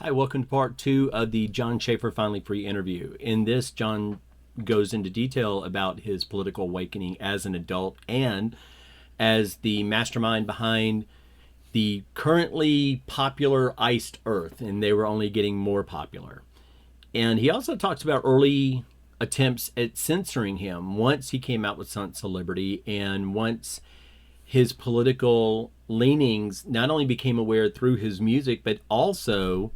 Hi, welcome to part 2 of the Jon Schaffer Finally Free interview. In this, Jon goes into detail about his political awakening as an adult and as the mastermind behind the currently popular Iced Earth, and they were only getting more popular. And he also talks about early attempts at censoring him once he came out with Sons of Liberty and once his political leanings not only became aware through his music, but also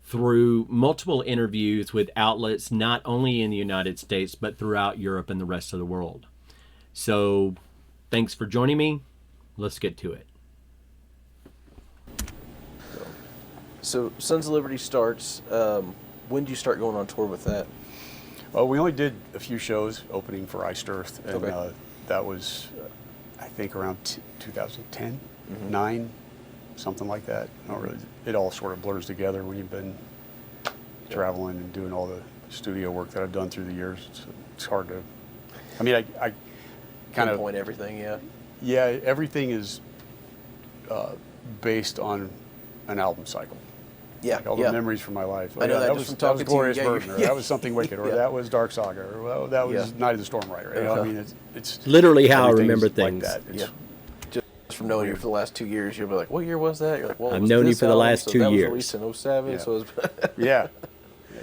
through multiple interviews with outlets not only in the United States, but throughout Europe and the rest of the world. So thanks for joining me. Let's get to it. So Sons of Liberty starts. When do you start going on tour with that? Well, we only did a few shows opening for Iced Earth, and Okay. that was, I think, around 2010, 9, something like that. Not really. It all sort of blurs together when you've been traveling and doing all the studio work that I've done through the years. It's hard to. I mean, I kind of point everything. Yeah. Yeah, everything is based on an album cycle. Yeah. Like all the memories from my life. I know that just was, from that was talking to you. Glorious Yeah, Burden, or yeah. that was Something Wicked, or Yeah. that was Dark Saga, or well, that was Yeah. Night of the Storm Rider. You know, I mean, it's Literally how I everything's remember like things. that. It's, Yeah. Just from knowing you for the last 2 years, you'll be like, "What year was that?" You're like, "Well, it I've was known you this for the album, last so 2 that years. was released in '07." Yeah. So, Yeah.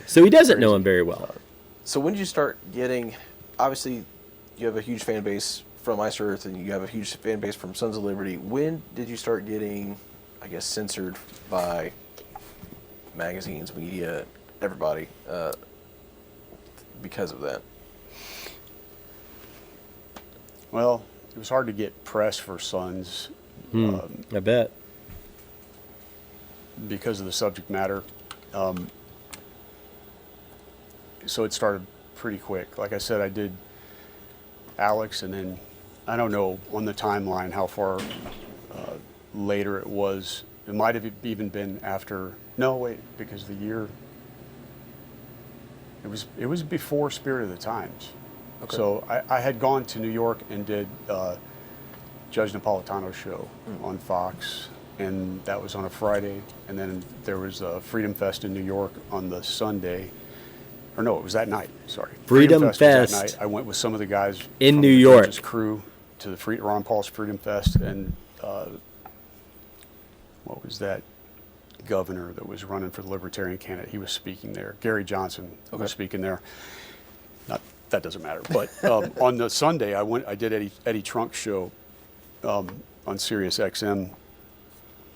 So he doesn't know him very well. so when did you start getting? Obviously, you have a huge fan base from Iced Earth, and you have a huge fan base from Sons of Liberty. When did you start getting, I guess, censored by magazines, media, everybody, because of that? Well, it was hard to get press for Sons I bet. because of the subject matter. So it started pretty quick. Like I said, I did Alex, and then I don't know on the timeline how far later it was. It might have even been after. No, wait, because the year. It was before Spirit of the Times. Okay. So I had gone to New York and did Judge Napolitano's show on Fox, and that was on a Friday. And then there was a Freedom Fest in New York on the Sunday. Or no, it was that night. Sorry, Freedom was Fest. that night. I went with some of the guys In from New the York. Judge's crew to the Ron Paul's Freedom Fest, and what was that governor that was running for the Libertarian candidate? He was speaking there. Gary Johnson was speaking there. Not that doesn't matter. But on the Sunday, I did Eddie Trunk's show on Sirius XM.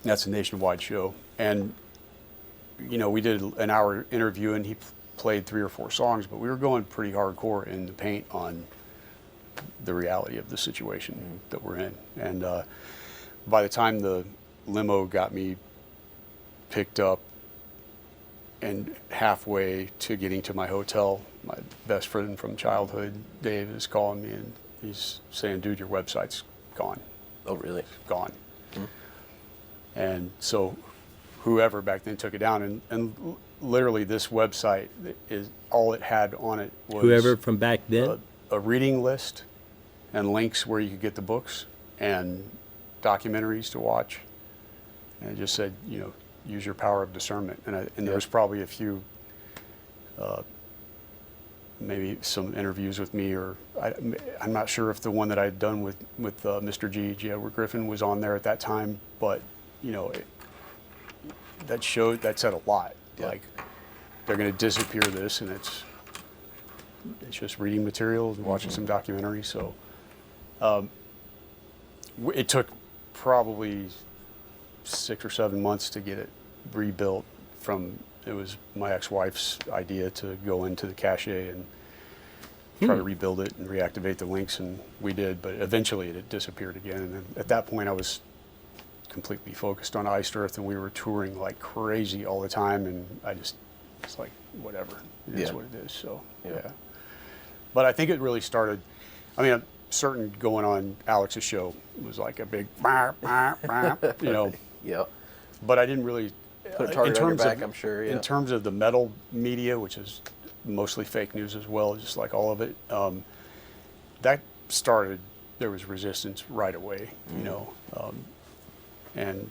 That's a nationwide show, and we did an hour interview, and he played 3 or 4 songs, but we were going pretty hardcore in the paint on the reality of the situation that we're in. And by the time the limo got me picked up and halfway to getting to my hotel, my best friend from childhood, Dave, is calling me, and he's saying, "Dude, your website's gone." Oh, really? Gone. And so whoever back then took it down, and literally this website is all it had on it was Whoever from back then? a reading list and links where you could get the books and documentaries to watch, and it just said, use your power of discernment. And there was probably a few, maybe some interviews with me, or I'm not sure if the one that I'd done with Mr. G. Edward Griffin was on there at that time, but that said a lot. Yeah. Like, they're going to disappear this, and it's just reading material and watching some documentaries. So it took probably 6 or 7 months to get it rebuilt. It was my ex-wife's idea to go into the cache and try to rebuild it and reactivate the links, and we did, but eventually it had disappeared again. And then at that point I was completely focused on Iced Earth, and we were touring like crazy all the time, and it's like, whatever, it is what it is. So yeah. But I think it really started, I'm certain going on Alex's show was like a big Yeah. but I didn't really Put a target on your back, I'm sure. Yeah. in terms of the metal media, which is mostly fake news as well, just like all of it, that started, there was resistance right away, and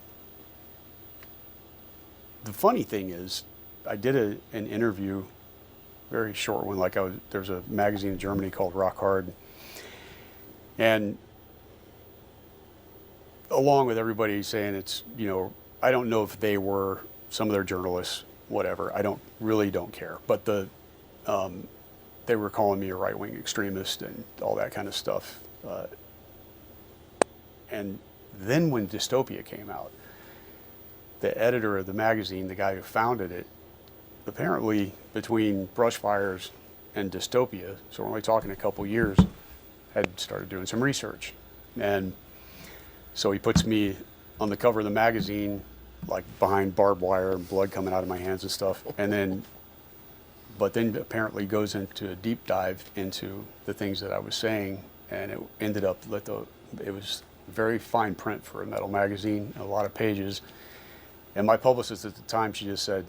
the funny thing is, I did an interview, very short one. There's a magazine in Germany called Rock Hard, and along with everybody saying it's, I don't know if they were, some of their journalists, whatever. I really don't care. But they were calling me a right-wing extremist and all that kind of stuff. And then when Dystopia came out, the editor of the magazine, the guy who founded it, apparently between Brush Fires and Dystopia, so we're only talking a couple years, had started doing some research. And so he puts me on the cover of the magazine, like behind barbed wire and blood coming out of my hands and stuff. But then apparently goes into a deep dive into the things that I was saying, and it ended up it was very fine print for a metal magazine, a lot of pages. And my publicist at the time, she just said,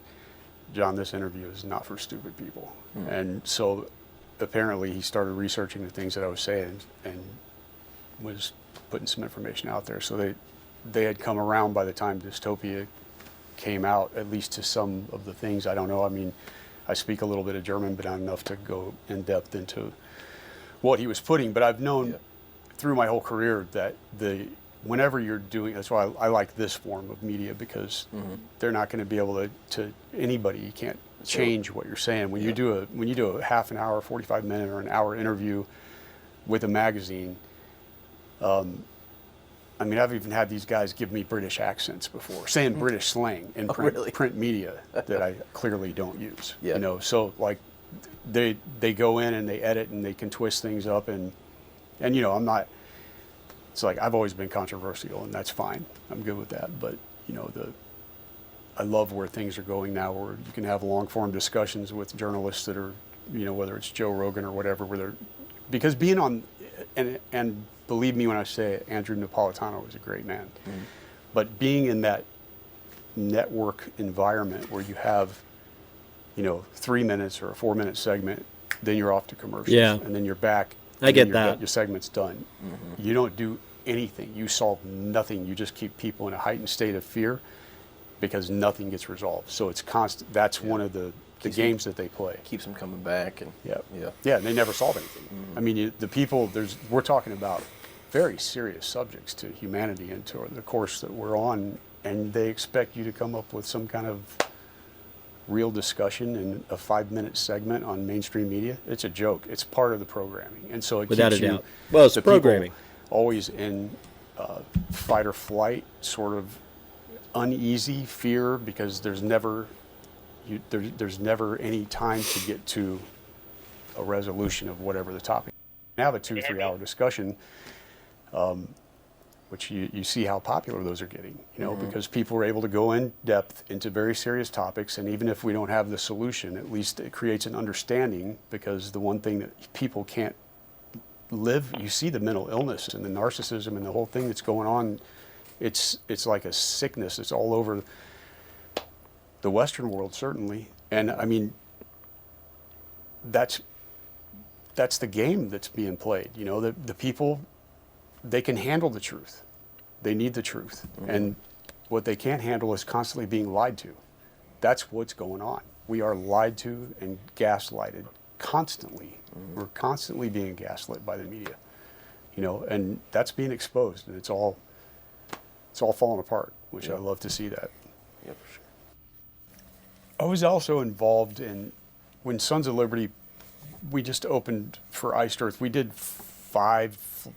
"John, this interview is not for stupid people." And so apparently he started researching the things that I was saying and was putting some information out there. So they had come around by the time Dystopia came out, at least to some of the things. I don't know. I mean, I speak a little bit of German, but not enough to go in depth into what he was putting. But I've known through my whole career that whenever you're doing, that's why I like this form of media, because they're not going to be able to anybody. You can't change what you're saying. When you do a half an hour, 45-minute, or an hour interview with a magazine. I mean, I've even had these guys give me British accents before, saying British slang in print media that I clearly don't use. So like they go in and they edit and they can twist things up and I'm not. It's like I've always been controversial, and that's fine. I'm good with that. But I love where things are going now, where you can have long form discussions with journalists that are, whether it's Joe Rogan or whatever, because being on and believe me when I say it, Andrew Napolitano is a great man. But being in that network environment where you have, 3 minutes or a 4-minute segment, then you're off to commercials, and then you're back. I get that. Your segment's done. You don't do anything. You solve nothing. You just keep people in a heightened state of fear because nothing gets resolved. So it's constant. That's one of the games that they play. Keeps them coming back. And and they never solve anything. I mean, the people, we're talking about very serious subjects to humanity and to the course that we're on, and they expect you to come up with some kind of real discussion in a 5-minute segment on mainstream media. It's a joke. It's part of the programming, and so it without keeps a doubt. Well, it's programming. Always in fight or flight, sort of uneasy fear, because there's never any time to get to a resolution of whatever the topic. You have a 2-3 hour discussion. Which you see how popular those are getting, because people are able to go in depth into very serious topics, and even if we don't have the solution, at least it creates an understanding, because the one thing that people can't live, you see the mental illness and the narcissism and the whole thing that's going on, it's like a sickness. It's all over the Western world, certainly, and I mean, that's the game that's being played, the people, they can handle the truth. They need the truth. And what they can't handle is constantly being lied to. That's what's going on. We are lied to and gaslighted constantly. We're constantly being gaslit by the media, and that's being exposed, and it's all falling apart, which I love to see that. Yeah, for sure. I was also involved in, when Sons of Liberty, we just opened for Iced Earth. We did 4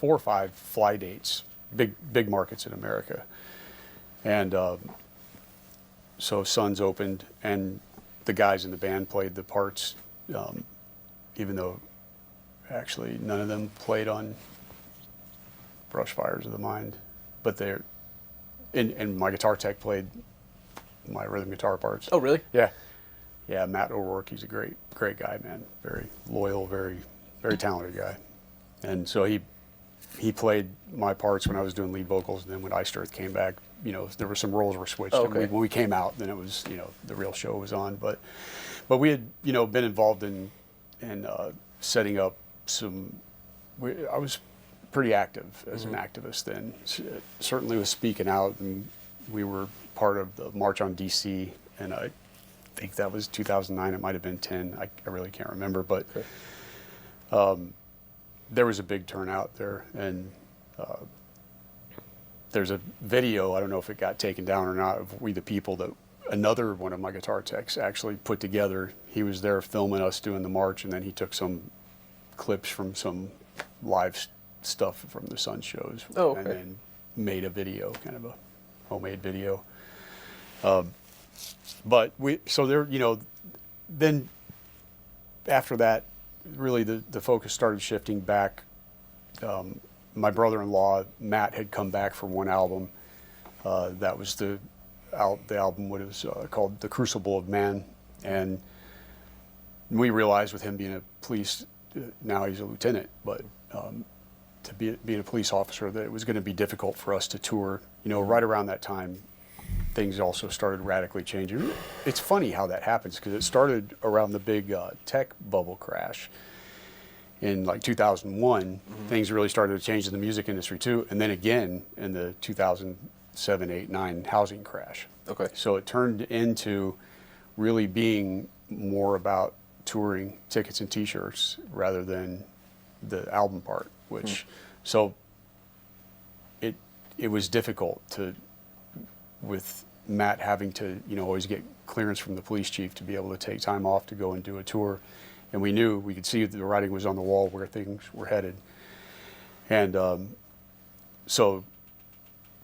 or 5 fly dates, big markets in America, and so Sons opened, and the guys in the band played the parts, even though actually none of them played on Brush Fires of the Mind, but they're, and my guitar tech played my rhythm guitar parts. Oh, really? Yeah, Matt O'Rourke, he's a great guy, man, very loyal, very talented guy, and so he played my parts when I was doing lead vocals, and then when Iced Earth came back, there were some roles were switched. Oh, okay. And when we came out, then it was, the real show was on. But we had, been involved in setting up some. I was pretty active as an activist then. Certainly was speaking out, and we were part of the March on D.C., and I think that was 2009. It might have been 10. I really can't remember, but there was a big turnout there, and there's a video, I don't know if it got taken down or not, of We the People that another one of my guitar techs actually put together. He was there filming us doing the march, and then he took some clips from some live stuff from the Sun shows, and then made a video, kind of a homemade video. But so there, then after that, really the focus started shifting back. My brother-in-law, Matt, had come back for one album. That was the album was called The Crucible of Man. And we realized with him being a police, now he's a lieutenant, but to being a police officer, that it was going to be difficult for us to tour. Right around that time, things also started radically changing. It's funny how that happens, because it started around the big tech bubble crash. In like 2001, things really started to change in the music industry too, and then again in the 2007, 8, 9 housing crash. Okay. So it turned into really being more about touring, tickets and T-shirts, rather than the album part. Which, so it was difficult with Matt having to always get clearance from the police chief to be able to take time off to go and do a tour. And we could see the writing was on the wall where things were headed. And so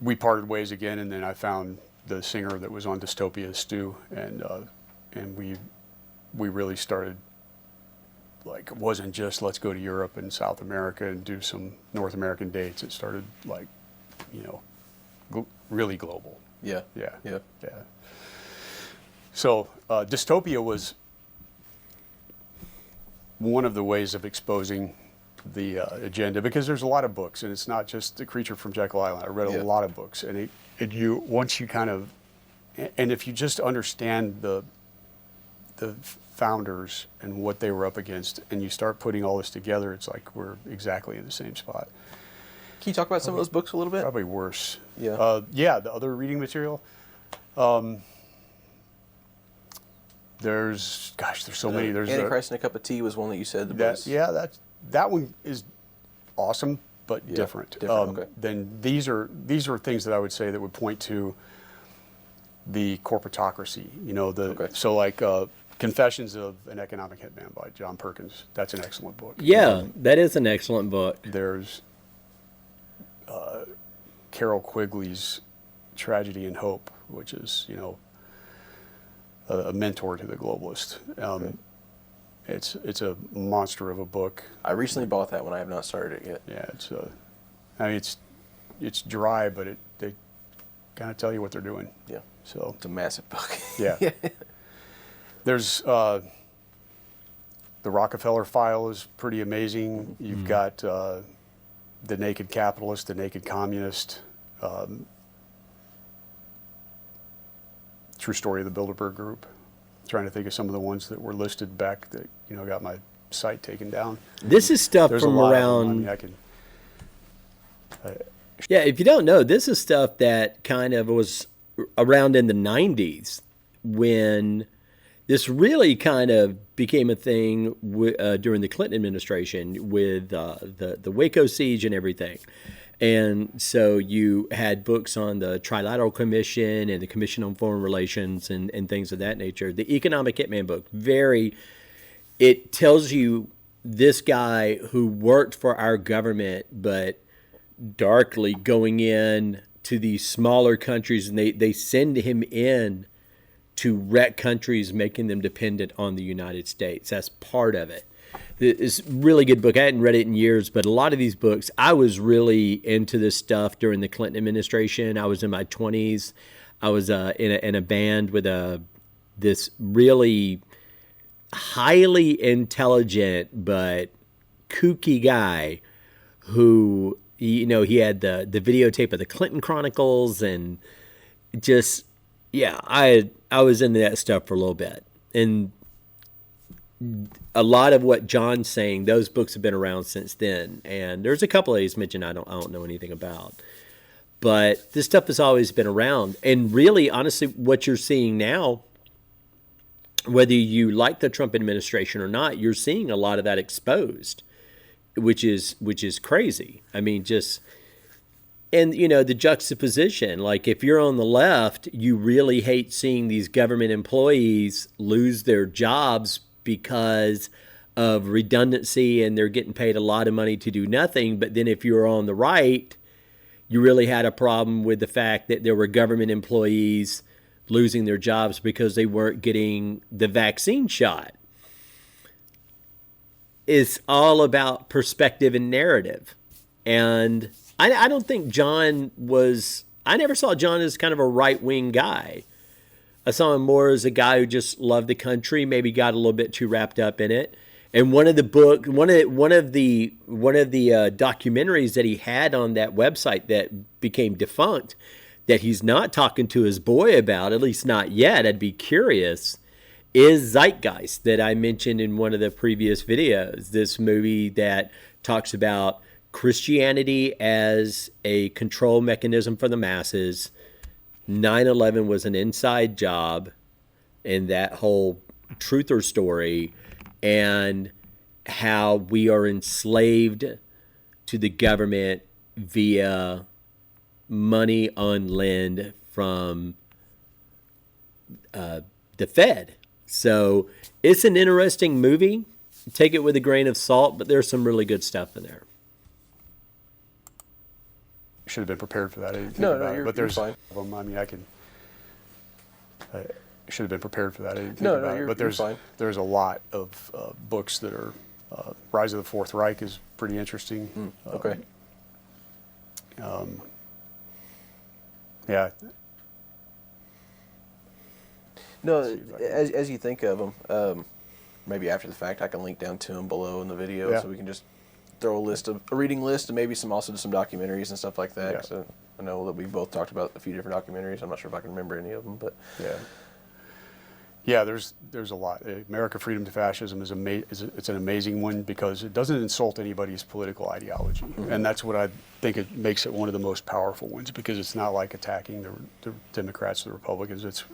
we parted ways again, and then I found the singer that was on Dystopia, Stu, and we really started, like, it wasn't just let's go to Europe and South America and do some North American dates. It started, like, really global. Yeah. Yeah. So Dystopia was one of the ways of exposing the agenda, because there's a lot of books, and it's not just The Creature from Jekyll Island. I read a lot of books, and once you kind of, and if you just understand the founders and what they were up against, and you start putting all this together, it's like we're exactly in the same spot. Can you talk about some of those books a little bit? Probably worse. Yeah. The other reading material. There's so many. There's Antichrist and a Cup of Tea was one that you said was. That one is awesome, but different. Okay. Then these are things that I would say that would point to the corporatocracy. So like Confessions of an Economic Hitman by John Perkins. That's an excellent book. Yeah, that is an excellent book. There's Carol Quigley's Tragedy and Hope, which is a mentor to the globalist. It's a monster of a book. I recently bought that one. I have not started it yet. Yeah, it's dry, but they kind of tell you what they're doing. Yeah. So it's a massive book. Yeah. There's the Rockefeller File is pretty amazing. You've got The Naked Capitalist, The Naked Communist, True Story of the Bilderberg Group. I'm trying to think of some of the ones that were listed back that got my site taken down. This is stuff There's from a lot around. of them. Yeah, if you don't know, this is stuff that kind of was around in the 90s when this really kind of became a thing during the Clinton administration with the Waco siege and everything. And so you had books on the Trilateral Commission and the Commission on Foreign Relations and things of that nature. The Economic Hitman book, it tells you this guy who worked for our government, but darkly going in to these smaller countries, and they send him in to wreck countries, making them dependent on the United States. That's part of it. It's a really good book. I hadn't read it in years, but a lot of these books, I was really into this stuff during the Clinton administration. I was in my 20s. I was in a band with this really highly intelligent but kooky guy who, he had the videotape of the Clinton Chronicles, and just, I was into that stuff for a little bit. And a lot of what John's saying, those books have been around since then. And there's a couple of these mentioned I don't know anything about. But this stuff has always been around. And really, honestly, what you're seeing now, whether you like the Trump administration or not, you're seeing a lot of that exposed, which is crazy. I mean, just, and the juxtaposition, like if you're on the left, you really hate seeing these government employees lose their jobs because of redundancy and they're getting paid a lot of money to do nothing. But then if you're on the right, you really had a problem with the fact that there were government employees losing their jobs because they weren't getting the vaccine shot. It's all about perspective and narrative. And I don't think I never saw Jon as kind of a right-wing guy. I saw him more as a guy who just loved the country, maybe got a little bit too wrapped up in it. And one of the documentaries that he had on that website that became defunct, that he's not talking to his boy about, at least not yet, I'd be curious, is Zeitgeist, that I mentioned in one of the previous videos. This movie that talks about Christianity as a control mechanism for the masses. 9/11 was an inside job, and that whole truther story, and how we are enslaved to the government via money on lend from the Fed. So it's an interesting movie. Take it with a grain of salt, but there's some really good stuff in there. Should have been prepared for that. I didn't think No, about it. you're But there's fine. I mean, I should have been prepared for that. I didn't think No, about it. you're But there's fine. there's a lot of books that are Rise of the Fourth Reich is pretty interesting. Okay. Yeah. No, see if I can- as you think of them, maybe after the fact, I can link down to them below in the video, Yeah. so we can just throw a reading list, and maybe some documentaries and stuff like that. Yeah. 'Cause I know that we both talked about a few different documentaries. I'm not sure if I can remember any of them, but Yeah. Yeah, there's a lot. America Freedom to Fascism is it's an amazing one because it doesn't insult anybody's political ideology, and that's what I think it makes it one of the most powerful ones, because it's not like attacking the Democrats or the Republicans.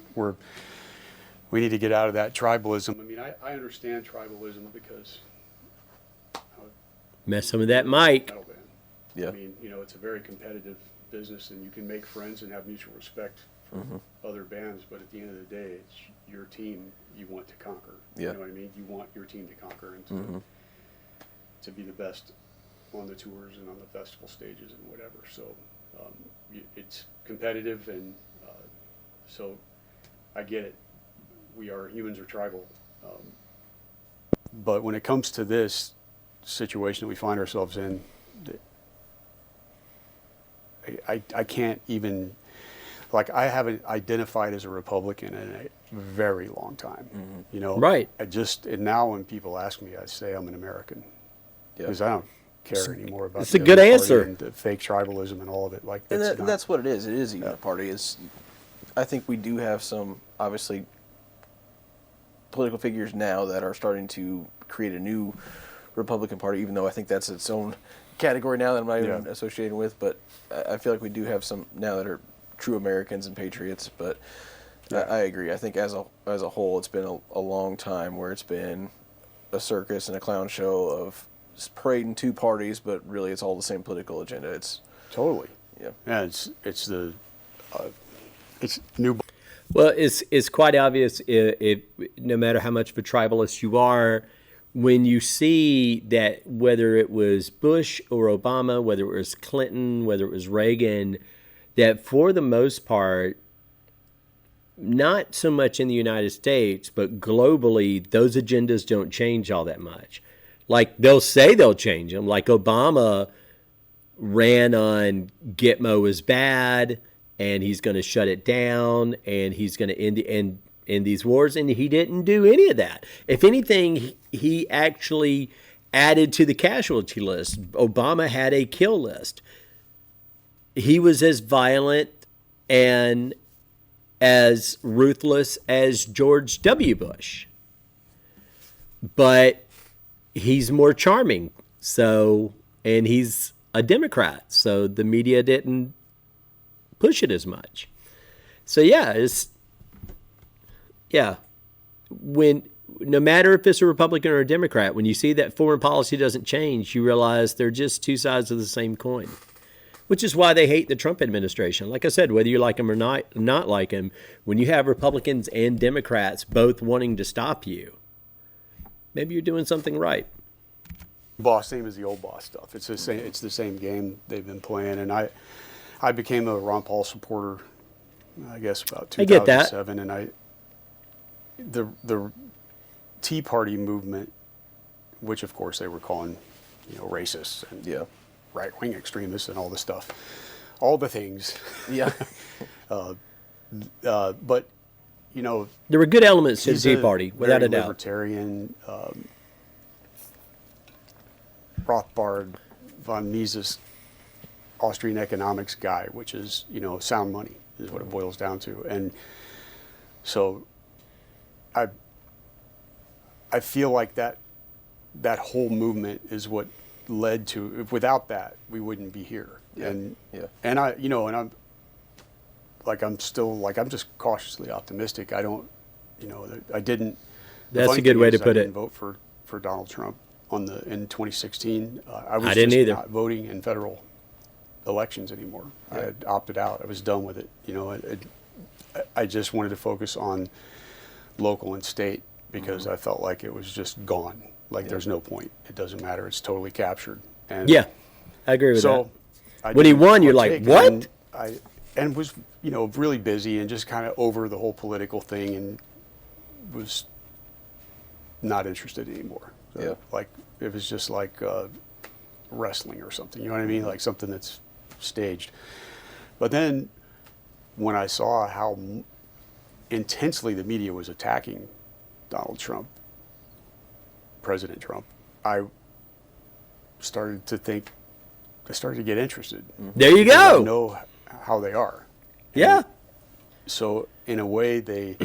We need to get out of that tribalism. I mean, I understand tribalism because Mess some of that mic. metal band. yeah. I mean, it's a very competitive business, and you can make friends and have mutual respect for other bands, but at the end of the day, it's your team you want to conquer. Yeah. You know what I mean? You want your team to conquer and to be the best on the tours and on the festival stages and whatever. So it's competitive, and so I get it. Humans are tribal. But when it comes to this situation that we find ourselves in, I can't even, I haven't identified as a Republican in a very long time. Right. And now when people ask me, I say I'm an American, Yeah. because I don't care anymore about it's a the good other party answer. and the fake tribalism and all of it. Like And that's that's what it is. It is a unit party. I think we do have some, obviously, political figures now that are starting to create a new Republican Party, even though I think that's its own category now that I'm not even associated with. But I feel like we do have some now that are true Americans and patriots. But I agree. I think as a whole, it's been a long time where it's been a circus and a clown show of parading two parties, but really it's all the same political agenda. It's totally. yeah. Yeah, it's new. Well, it's quite obvious, no matter how much of a tribalist you are, when you see that whether it was Bush or Obama, whether it was Clinton, whether it was Reagan, that for the most part, not so much in the United States, but globally, those agendas don't change all that much. Like, they'll say they'll change them. Like, Obama ran on Gitmo is bad, and he's going to shut it down, and he's going to end these wars, and he didn't do any of that. If anything, he actually added to the casualty list. Obama had a kill list. He was as violent and as ruthless as George W. Bush. But he's more charming. So, and he's a Democrat. So the media didn't push it as much. So when no matter if it's a Republican or a Democrat, when you see that foreign policy doesn't change, you realize they're just two sides of the same coin. Which is why they hate the Trump administration. Like I said, whether you like him or not like him, when you have Republicans and Democrats both wanting to stop you, maybe you're doing something right. Boss, same as the old boss stuff. It's the same. It's the same game they've been playing. And I became a Ron Paul supporter, I guess about 2007. And the Tea Party movement, which of course they were calling, racists and right-wing extremists and all this stuff, all the things. Yeah. But there were good elements to the Tea Party, without a doubt. Libertarian, Rothbard, von Mises, Austrian economics guy, which is sound money is what it boils down to, and so I feel like that whole movement is what led to. Without that, we wouldn't be here. And I'm just cautiously optimistic. I don't, I didn't. That's a good way to put it. I didn't vote for Donald Trump in 2016. I was didn't just either. Not voting in federal elections anymore. I had opted out. I was done with it. I just wanted to focus on local and state because I felt like it was just gone. Like there's no point. It doesn't matter. It's totally captured. And I agree with that. I when he won, you're like, what? And was really busy and just kind of over the whole political thing and was not interested anymore. So, like it was just like wrestling or something. You know what I mean? Like something that's staged. But then when I saw how intensely the media was attacking Donald Trump, President Trump, I started to get interested. There you go. I know how they are. Yeah. And so in a way, they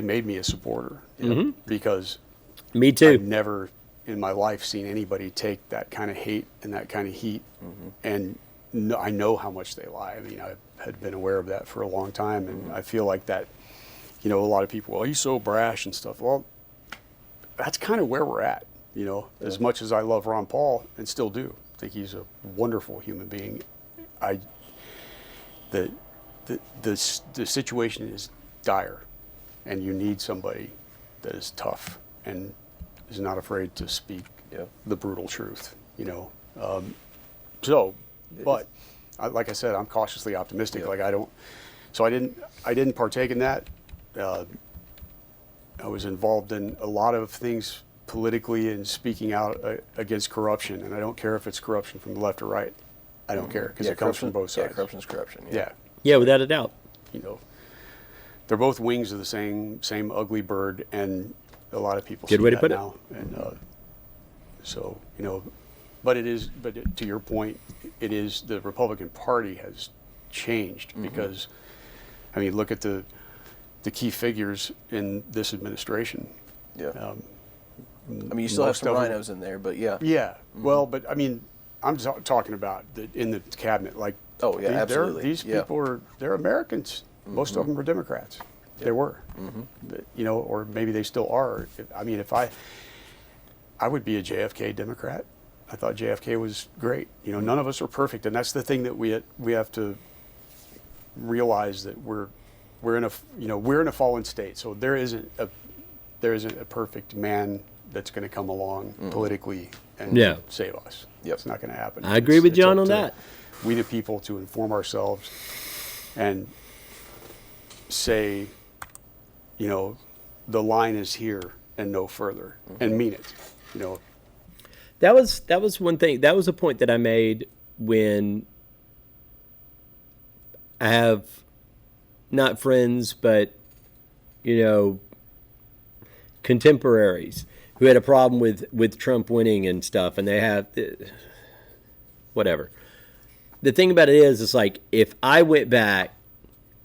made me a supporter because me too. I've never in my life seen anybody take that kind of hate and that kind of heat, and I know how much they lie. I mean, I had been aware of that for a long time, and I feel like that. A lot of people, well, he's so brash and stuff. Well, that's kind of where we're at. As much as I love Ron Paul and still do, I think he's a wonderful human being. The situation is dire, and you need somebody that is tough and is not afraid to speak the brutal truth. But like I said, I'm cautiously optimistic. Like I didn't partake in that. I was involved in a lot of things politically and speaking out against corruption, and I don't care if it's corruption from the left or right. I don't care because it comes from both sides. Yeah, corruption is corruption. Yeah, without a doubt. They're both wings of the same ugly bird, and a lot of people Good see way to that put it. now. And but to your point, it is the Republican Party has changed because, I mean, look at the key figures in this administration. Yeah. I mean, you still have some rhinos in there, but yeah. Yeah. Well, but I mean, I'm talking about in the cabinet. Like, absolutely. These people they're Americans. Most of them are Democrats. They were, or maybe they still are. I would be a JFK Democrat. I thought JFK was great. None of us are perfect, and that's the thing that we have to realize, that we're in a fallen state. So there isn't a perfect man that's going to come along politically and save us. It's not going to happen. I agree with John on that. We the people to inform ourselves and say, the line is here and no further, and mean it. That was one thing. That was a point that I made when I have not friends, but contemporaries who had a problem with Trump winning and stuff, and they have whatever. The thing about it is, it's like if I went back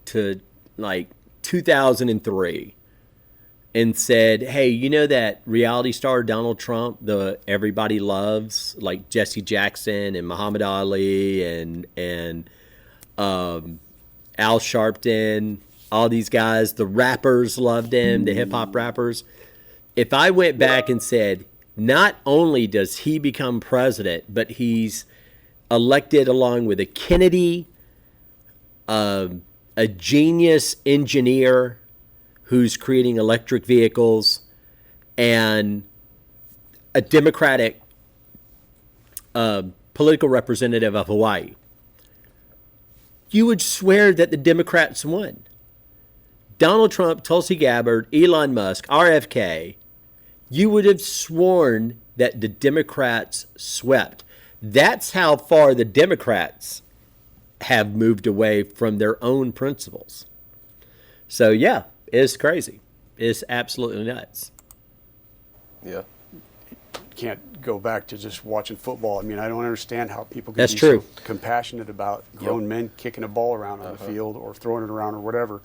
to like 2003 and said, "Hey, you know that reality star Donald Trump, the everybody loves, like Jesse Jackson and Muhammad Ali and Al Sharpton, all these guys, the rappers loved him, the hip hop rappers. If I went back and said, not only does he become president, but he's elected along with a Kennedy, a genius engineer who's creating electric vehicles, and a Democratic political representative of Hawaii, you would swear that the Democrats won. Donald Trump, Tulsi Gabbard, Elon Musk, RFK, you would have sworn that the Democrats swept. That's how far the Democrats have moved away from their own principles. So, yeah, it's crazy. It's absolutely nuts. Yeah. Can't go back to just watching football. I mean, I don't understand how people can That's be true. so compassionate about grown men kicking a ball around on the field or throwing it around or whatever,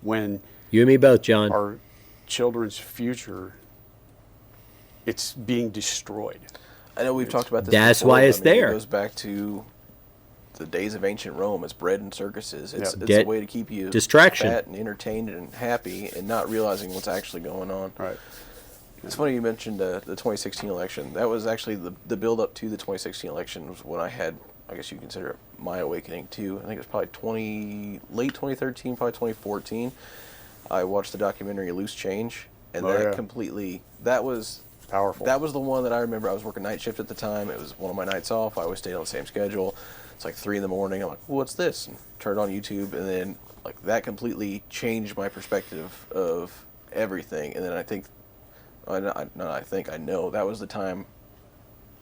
when You and me both, John. our children's future, it's being destroyed. I know we've talked about this That's before, why but it's I mean, there. It goes back to the days of ancient Rome. It's bread and circuses. It's Get a way to keep you distraction. fat and entertained and happy and not realizing what's actually going on. Right. It's funny you mentioned the 2016 election. That was actually the build up to the 2016 election was when I had, I guess you consider it my awakening too. I think it was probably late 2013, probably 2014. I watched the documentary Loose Change, and that was Powerful. That was the one that I remember. I was working night shift at the time. It was one of my nights off. I always stayed on the same schedule. It's like 3 a.m. I'm like, what's this? And turned on YouTube, and then like that completely changed my perspective of everything. And then I know that was the time.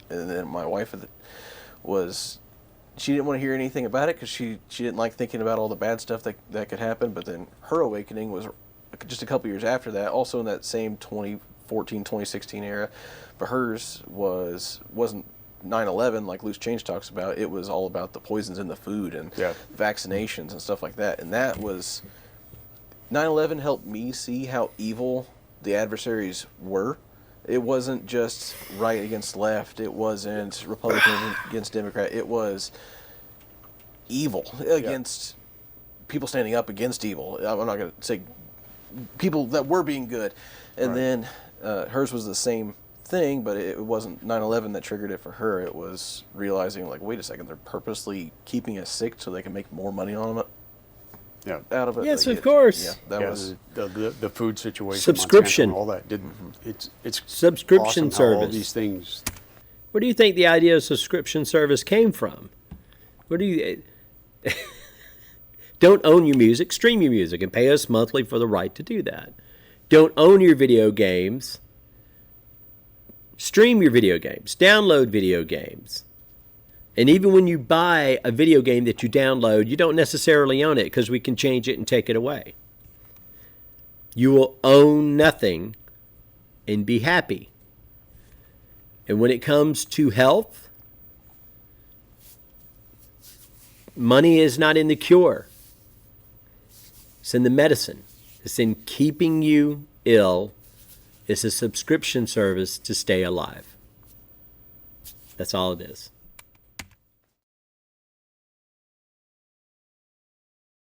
And then my wife she didn't want to hear anything about it because she didn't like thinking about all the bad stuff that could happen. But then her awakening was just a couple years after that, also in that same 2014, 2016 era. But hers wasn't 9/11 like Loose Change talks about. It was all about the poisons in the food and vaccinations and stuff like that. And that was 9/11 helped me see how evil the adversaries were. It wasn't just right against left. It wasn't Republican against Democrat. It was evil against people standing up against evil. I'm not going to say people that were being good. And then hers was the same thing, but it wasn't 9/11 that triggered it for her. It was realizing, like, wait a second, they're purposely keeping us sick so they can make more money on it. Yeah. Out of it. Yes, of course. Yeah, that was the food situation, Subscription. Monsanto, all that. It's Subscription awesome how all service. these things. Where do you think the idea of subscription service came from? Where do you don't own your music, stream your music, and pay us monthly for the right to do that. Don't own your video games. Stream your video games. Download video games. And even when you buy a video game that you download, you don't necessarily own it because we can change it and take it away. You will own nothing and be happy. And when it comes to health, money is not in the cure. It's in the medicine. It's in keeping you ill. It's a subscription service to stay alive. That's all it is.